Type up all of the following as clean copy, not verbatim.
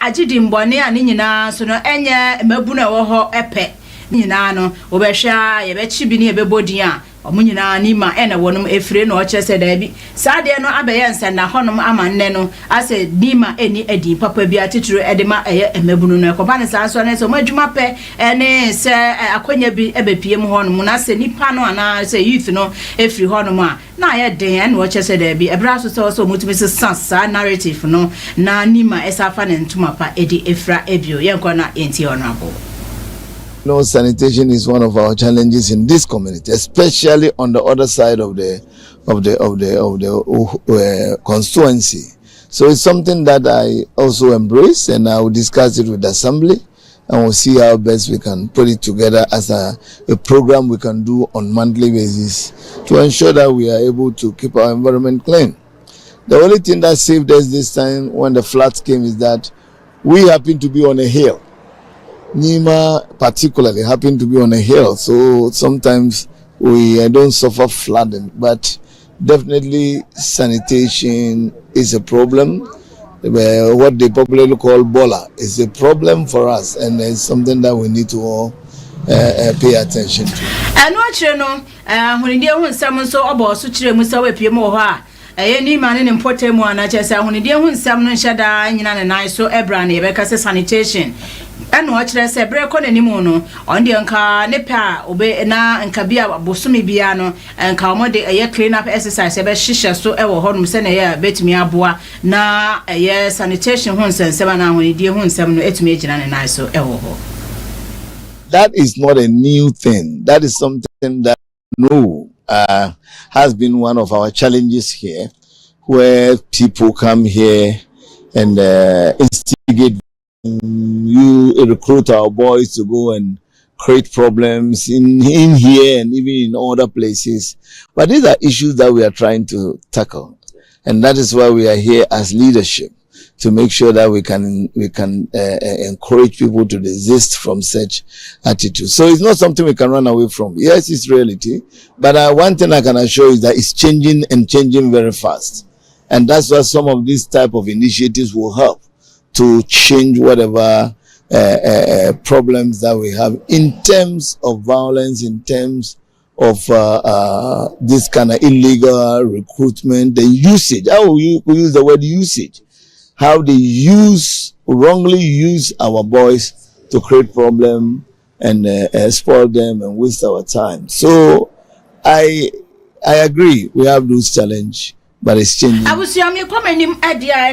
agidi mbone ani nyina so no enye mabu na wo ho epe nyina no obehwa ye bechi bi ne ye bebodin a omu nyina ni ma ena wonum efire no ochese da bi sade no abeye nsa na honum amanne no ase dima eni edi papa bi atitiro edema eye emabunu no ekoba ne sa so ne so madwuma pe ene se akonya bi ebepiem honum na se nipa no ana se youth no efiri honum a na ye den na ochese da bi ebra so so mutumi se sansa narrative no na nima esafa ne ntuma pa edi efra ebio ye nkona enti honorable. No, sanitation is one of our challenges in this community, especially on the other side of the constituency. So it's something that I also embrace, and I will discuss it with the assembly, and we'll see how best we can put it together as a program we can do on monthly basis to ensure that we are able to keep our environment clean. The only thing that saved us this time when the floods came is that we happened to be on a hill. Nima particularly happened to be on a hill, so sometimes we don't suffer flooding, but definitely sanitation is a problem. What they popularly call bola is a problem for us, and it's something that we need to all pay attention to. And what you know, when you want someone so about such a musawe pimo any man in important one, I just say when you want someone shada in an eye so ebrani because sanitation. And watch that say break on any mono on the anka nepa obey na nkabia bosumi biano and kamode a clean up exercise ebe shisha so ewo honum se na ya betumi aboa na sanitation hun sensema na honi die hun sem no etumi agina ne na so ewo ho. That is not a new thing. That is something that has been one of our challenges here, where people come here and instigate. You recruit our boys to go and create problems in here and even in other places. But these are issues that we are trying to tackle. And that is why we are here as leadership, to make sure that we can encourage people to desist from such attitudes. So it's not something we can run away from. Yes, it's reality. But one thing I can assure you is that it's changing and changing very fast. And that's why some of these type of initiatives will help to change whatever problems that we have in terms of violence, in terms of this kind of illegal recruitment, the usage. How we use the word usage? How they wrongly use our boys to create problem and spoil them and waste our time. So I agree, we have those challenges. But it's changing. I was young, you come in Adia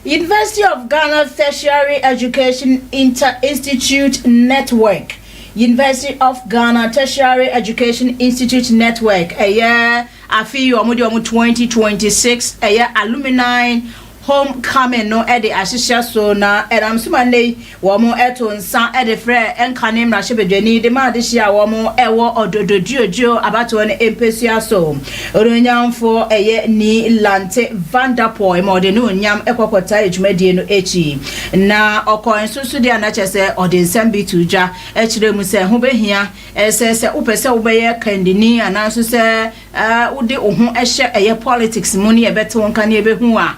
University of Ghana Tertiary Education Institute Network. University of Ghana Tertiary Education Institute Network. A year, I feel you are 2026. A year, alumni. Homecoming no ede ashisha so na edam sumande wo mo eto nsa ede frɛ enkanem na hyebedwani de ma de hia wo mo ewo odododuoduo abato ne empesua so oronyamfo eye ni lante vanderpool mo de no nyam ekokota edwumadie no echi na okon susu de na chese ode nsam bi tuja ekire mu se ho behia se upese wo beye kandini ananso se ude ohun ehye eye politics mu ne ebeto nka ne ebehu a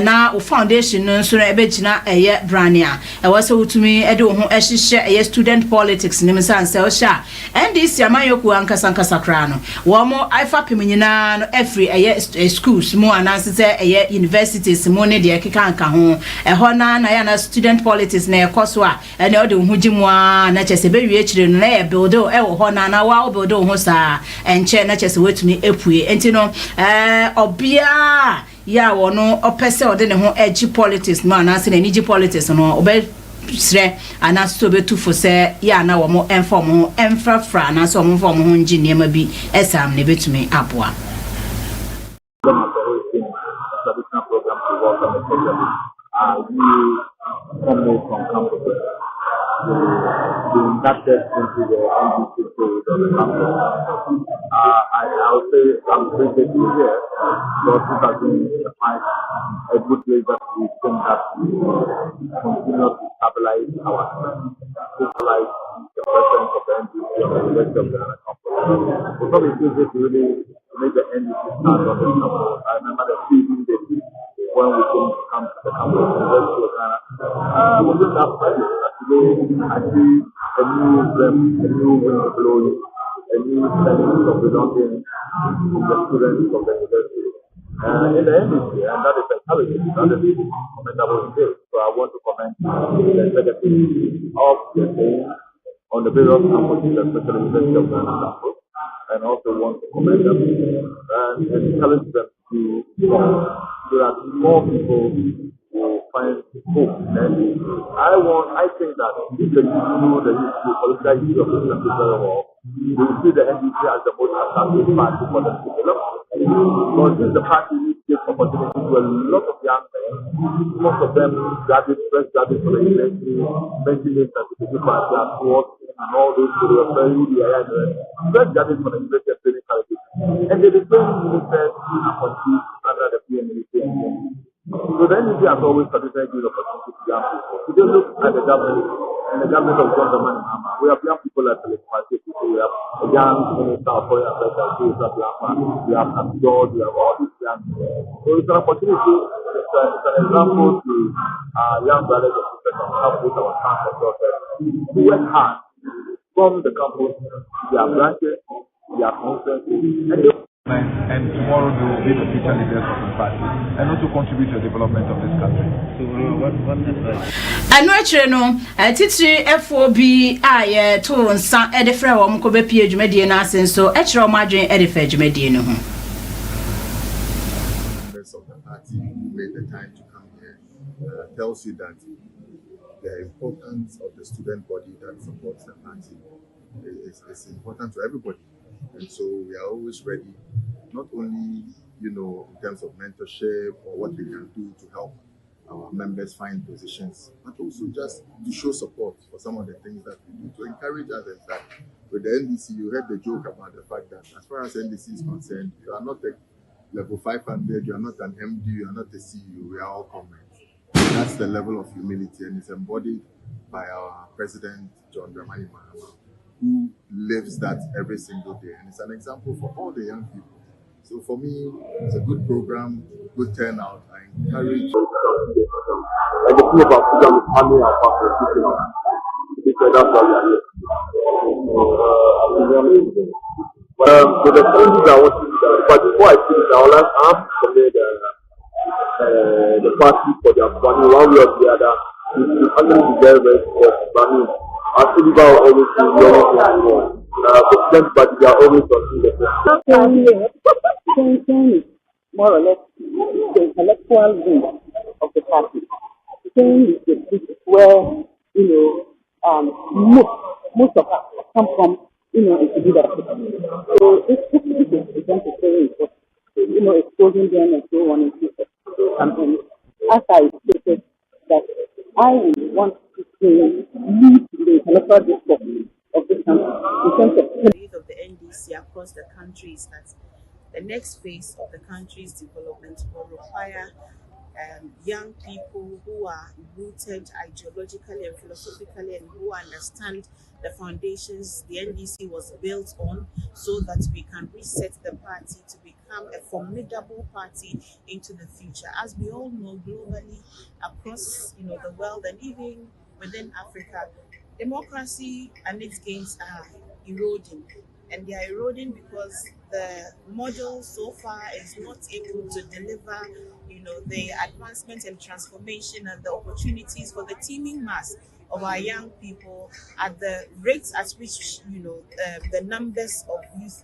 na foundation no so ebegina eye brania e wase wutumi ede ho ehye eye student politics nim sanse o sha ndc amayoku ankasa kra no wo mo ifa pemnyina no every eye schools mu ananse se eye universities mu ne de keka anka ho ho na ya na student politics na ekoso a ene ode ho gimu a na chese bewie chire no na e build e wo ho na wa build ho sa enche na chese wetumi epue enti no obia ya wono opese ode ne ho edge politics no anase na niji politics no obe sre anase to betu fo se ya na wo mo inform ho emfrafra anase wo mo form ho engineer ma bi esam ne betumi aboa inducted into the NDC code of the campus. I'll say I'm pretty here because it has been a good place that we think that we continue to stabilize the presence of the NDC on the rest of the campus. So some it is really to make the NDC stand on the campus. I remember the feeling they did when we came to come to the campus, University of Ghana, We're going to have today. I see a new breath, a new wind blowing, a new sense of belonging from the students of the university. In the industry, and that is encouraging, that is commendable today. So I want to commend the executive of the thing on the various campuses, especially the University of Ghana campus, and also want to commend them and encourage them to grow so that more people will find hope. And I think that if the political issue of the country very well, we will see the NDC as the most attractive party for them to develop. Because this is the party which gives opportunity to a lot of young men. Most of them graduates, fresh graduates from the university, mentioning that the people party are towards and all those who are very fresh graduates from the university of training colleges. And they became ministers appointees under the PMA. So the NDC has always traditionally given opportunity to young people. If you look at the government and the government of John Dramani Mahama, we have young people like Philip Matthew, we have a young minister of foreign affairs, we have Abdul, we have all these young people. So it's an opportunity, it's an example to young brothers and sisters on campus, our campus daughters, who work hard from the campus, their branches, their conferences, and tomorrow they will be the future leaders of the party and also contribute to the development of this country. So what advice? Anu actually no, titiri FOB aye to nsa e de frɛ wo mko be pie dwumadie na asen so e kyerɛ wo madwen e de fa dwumadie no ho. Members of the party who made the time to come here tells you that the importance of the student body that supports the party is important to everybody. And so we are always ready, not only, in terms of mentorship or what we can do to help our members find positions, but also just to show support for some of the things that we do, to encourage others that with the NDC, you heard the joke about the fact that as far as NDC is concerned, you are not a level 500, you are not an MD, you are not a CEO, we are all comrades. That's the level of humility, and it's embodied by our president, John Dramani Mahama, who lives that every single day. And it's an example for all the young people. So for me, it's a good program, good turnout. I encourage. Like the thing about freedom is handling our participation. That's why we are here. With the changes I want to do, but before I finish, I will ask the party for their money one way or the other. It's actually very, very important. Actually, they are always president, but they are always on the changing more or less the intellectual wing of the party. Change is where most of us come from, into leadership. So this is going to say exposing them and so on and so forth. And as I stated that I want to lead the intellectual discourse of this country in terms of the NDC across the country is that the next phase of the country's development will require young people who are rooted ideologically and philosophically and who understand the foundations the NDC was built on, so that we can reset the party to become a formidable party into the future. As we all know, globally, across the world and even within Africa, democracy and its gains are eroding. And they are eroding because the model so far is not able to deliver, the advancement and transformation and the opportunities for the teeming mass of our young people at the rates at which, the numbers of youth.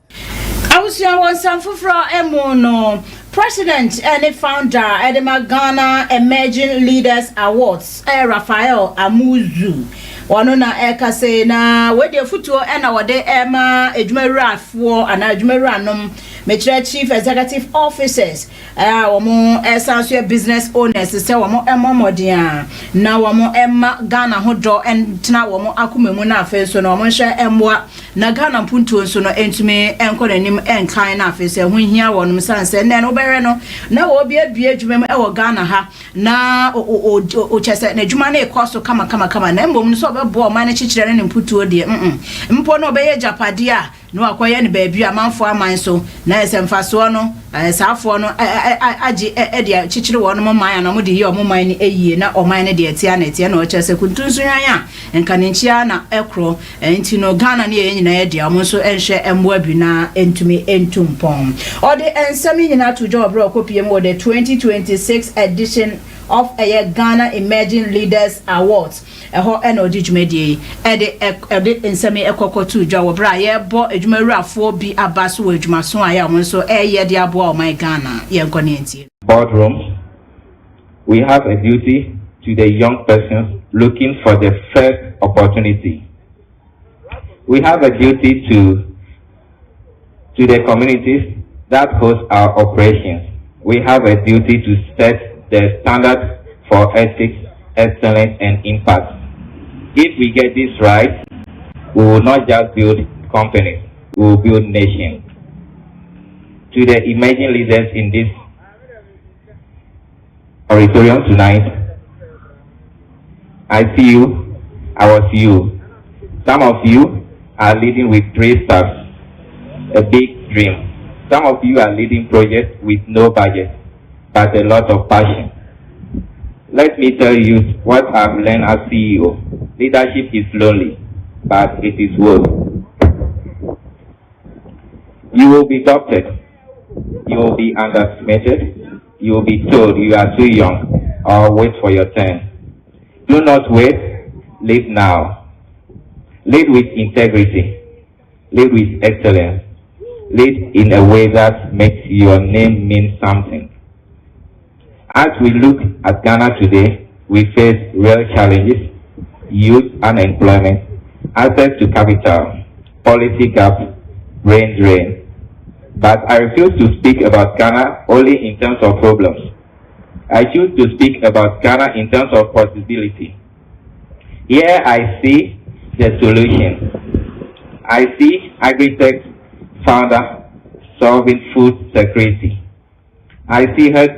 I was Sanfufra Emono, President and founder at Ghana Emerging Leaders Awards, Raphael Amuzu. Wanona eka say na wede futuo ena wade ema edwumawura afo ana edwumawura nom metre chief executive officers womo esanso business owners say womo emomodea na womo ema Ghana hodo entna womo akomemu na afenso na womo hwe emwa na Ghana mpuntuo nso no entumi enkonanim enkan na afenso hunhia wonom sanse ne no bere no na wo bia edwumam ewo Ghana ha na o chese na edwuma na ekoso kama na mbom so bo o man chichire ne mputuo de mpo no be ye japade a no akoye ne baabi amanfo ama man so na esemfaso no saafo no agi de chichire wo no man na mo de yi o man ni eyie na o man ne de etia na etia na o chese kuntunsu hwan a nkanenchia na ekro enti no Ghana ne ye nyina ye de amo so enhwe emboa bi na entumi entumpom o de ensami nyina to job bro kopiem wo the 2026 edition of a Ghana Emerging Leaders Awards. Ho eno di dwumedie de ensami ekokotu dwa wo bra ye bo adwumarafo bi abaso wo adwumaso aya mo so ye de abo o my Ghana ye nkonentie. Boardrooms, we have a duty to the young persons looking for the first opportunity. We have a duty to the communities that host our operations. We have a duty to set the standard for ethics, excellence, and impact. If we get this right, we will not just build companies, we will build nations. To the emerging leaders in this auditorium tonight, I see you, I was you. Some of you are leading with 3 stars, a big dream. Some of you are leading projects with no budget, but a lot of passion. Let me tell you what I've learned as CEO. Leadership is lonely, but it is worth. You will be doctored. You will be underestimated. You will be told you are too young or wait for your turn. Do not wait. Lead now. Lead with integrity. Lead with excellence. Lead in a way that makes your name mean something. As we look at Ghana today, we face real challenges: youth unemployment, access to capital, policy gaps, brain drain. But I refuse to speak about Ghana only in terms of problems. I choose to speak about Ghana in terms of possibility. Here I see the solution. I see agri-tech founder solving food security. I see health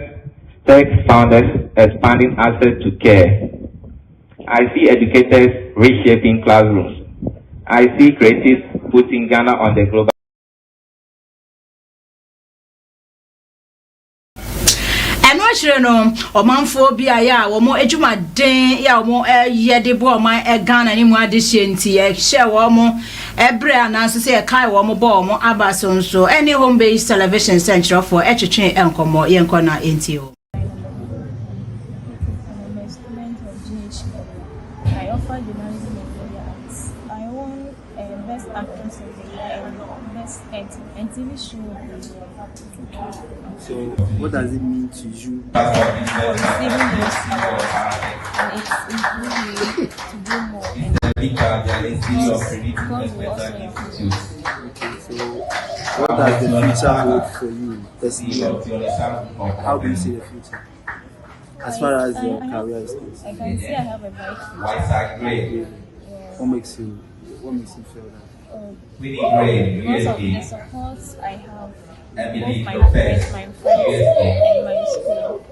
tech founders expanding access to care. I see educators reshaping classrooms. I see creatives putting Ghana on the global. No, omanfo bi aya wo mo edwumaden ya wo mo ye de bo oman Ghana ni mu adehenti e hye wo mo ebre ananso se e kai wo mo bo mo abaso nso any home based television center for etwetwe enkomo ye nkona enti o. I offer journalism and media arts. I won best actress of the year and best and TV show of the year. So, what does it mean to you? For receiving this award, and it's improved me to do more. And because we also appreciate. Okay, so what does the future hold for you personally? How do you see the future? As far as your career is concerned. I can see I have a bright future. What makes you feel that? Because of the support I have, both my friends, and my school.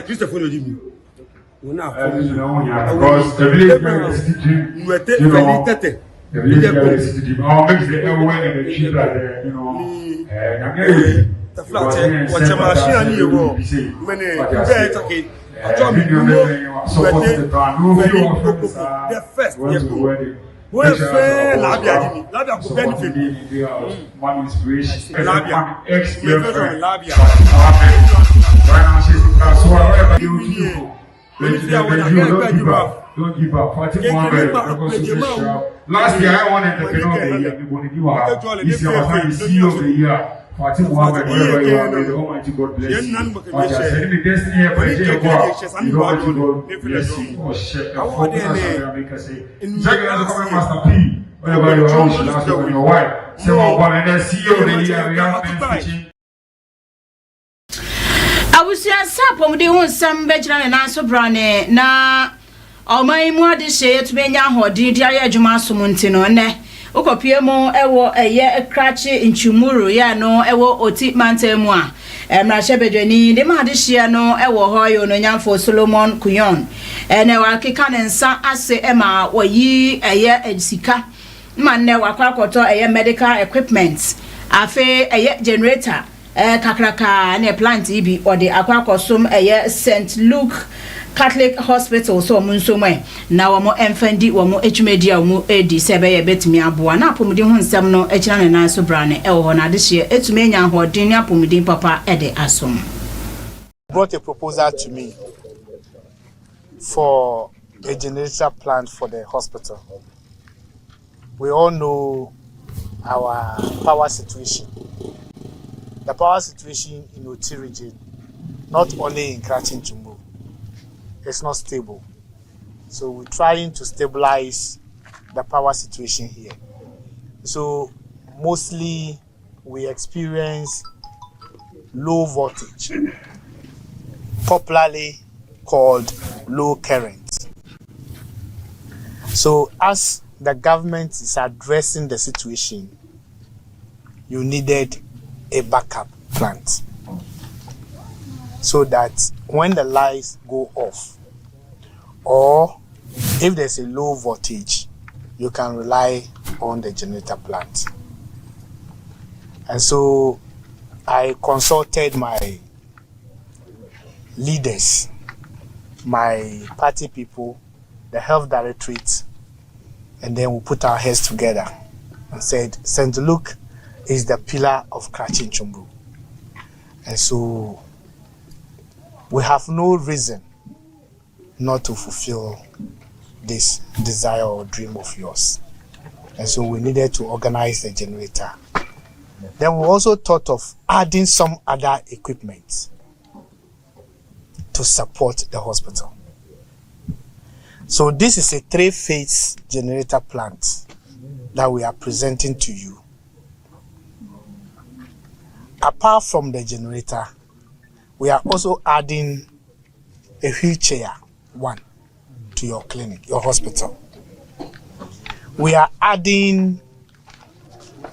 Christopher Odimi. Because the village girl is teaching, you know, the village girl is teaching. Oh, makes the everywhere and the cheap like you know. The flat, what's a machine you go? When it's okay. The first year. Well, Labia, Labia could benefit. One inspiration. Labia, ex-girlfriend. Labia. Right now, she's whatever you do. When you Don't give up. Last year I won entrepreneur of the year. This year was not the CEO of the year. Fatim Mohammed, wherever you are, may the Almighty God bless you. But you are sending me destiny here for the day of God. May the Almighty God bless you. Oh, shit. The fucking America say. Check it out, the Master P. Wherever you are, you should ask you your wife. Say, my boy, and then CEO of the year, we have been teaching. Awusia sapom de ho nsam begyina na so brane na oman mu ade hye to benya hodin dia ya adwuma asom ntino ne ukopie mu ewo eye krache nchumuru ya no ewo oti mantem a emrahye bedwani de ma ade hye no ewo ho yo no nyamfo Solomon Kuyon ene wa keka ne nsa ase ema wayi eye sika manne wakwakoto eye medical equipment afe eye generator kakraka ne plant ibi ode akwakosum eye St. Luke Catholic Hospital so munsomwe na wo emfandi wo etwumedia wo edi sebe ye betimi aboa na apomudi ho nsem no ekira ne na so brane wo na de hye etumenya hodin ne apomudi papa ede asom. Brought a proposal to me for a generator plant for the hospital. We all know our power situation. The power situation in Oti region, not only in Krachin Chumbu, it's not stable. So we're trying to stabilize the power situation here. So mostly we experience low voltage, popularly called low current. So as the government is addressing the situation, you needed a backup plant so that when the lights go off or if there's a low voltage, you can rely on the generator plant. And so I consulted my leaders, my party people, the health directorate, and then we put our heads together and said, St. Luke is the pillar of Krachin Chumbu. And so we have no reason not to fulfill this desire or dream of yours. And so we needed to organize the generator. Then we also thought of adding some other equipment to support the hospital. So this is a 3-phase generator plant that we are presenting to you. Apart from the generator, we are also adding a wheelchair, one, to your clinic, your hospital. We are adding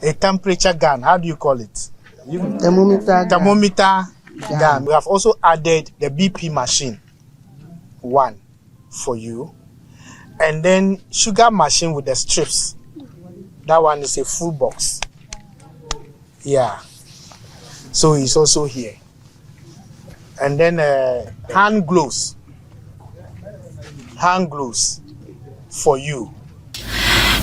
a temperature gun. How do you call it? Thermometer gun. We have also added the BP machine, one, for you. And then sugar machine with the strips. That one is a full box. Yeah. So it's also here. And then hand gloves for you.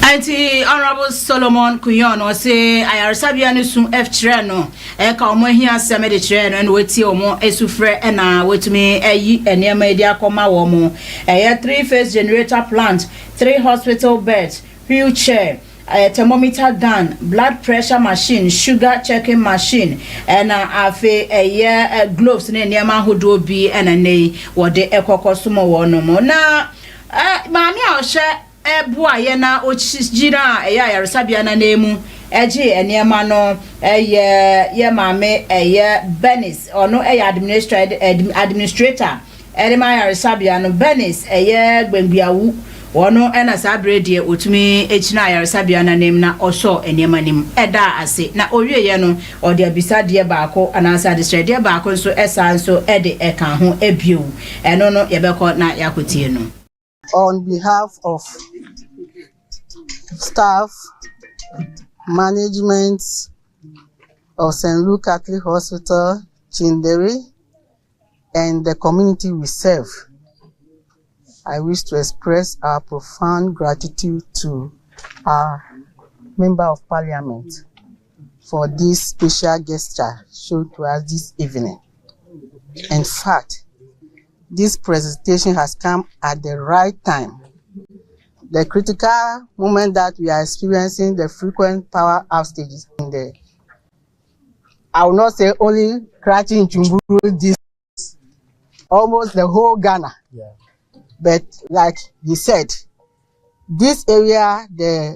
Auntie Honorable Solomon Kuyon or say I are Sabian soon F Treno, Eka here Same de Treno and wait your more Esufre and wait me a near media coma womo, a 3-phase generator plant, 3 hospital beds, wheelchair, a thermometer gun, blood pressure machine, sugar checking machine, and a year gloves near man who do be and a nay what the eco costumo one no more. Now, mammy, I'll share. Boy na ochijira eya yaresabia na nemu eje enema no ye mame Benis ono administrator edema yaresabia no Benis gbengbiawu ono na sabrede otumi echina yaresabia na nemu na oso enema nim eda ase na owieye no ode abisade baako anasa distrede baako so esa so ede eka ho ebiewu eno no yebeko na yakotie no. On behalf of staff, management of St. Luke Catholic Hospital, Chinderi, and the community we serve, I wish to express our profound gratitude to our Member of Parliament for this special gesture shown to us this evening. In fact, this presentation has come at the right time the critical moment that we are experiencing, the frequent power outages in the, I will not say only Karachi in Chumburu, this almost the whole Ghana. Yeah. But like he said, this area, the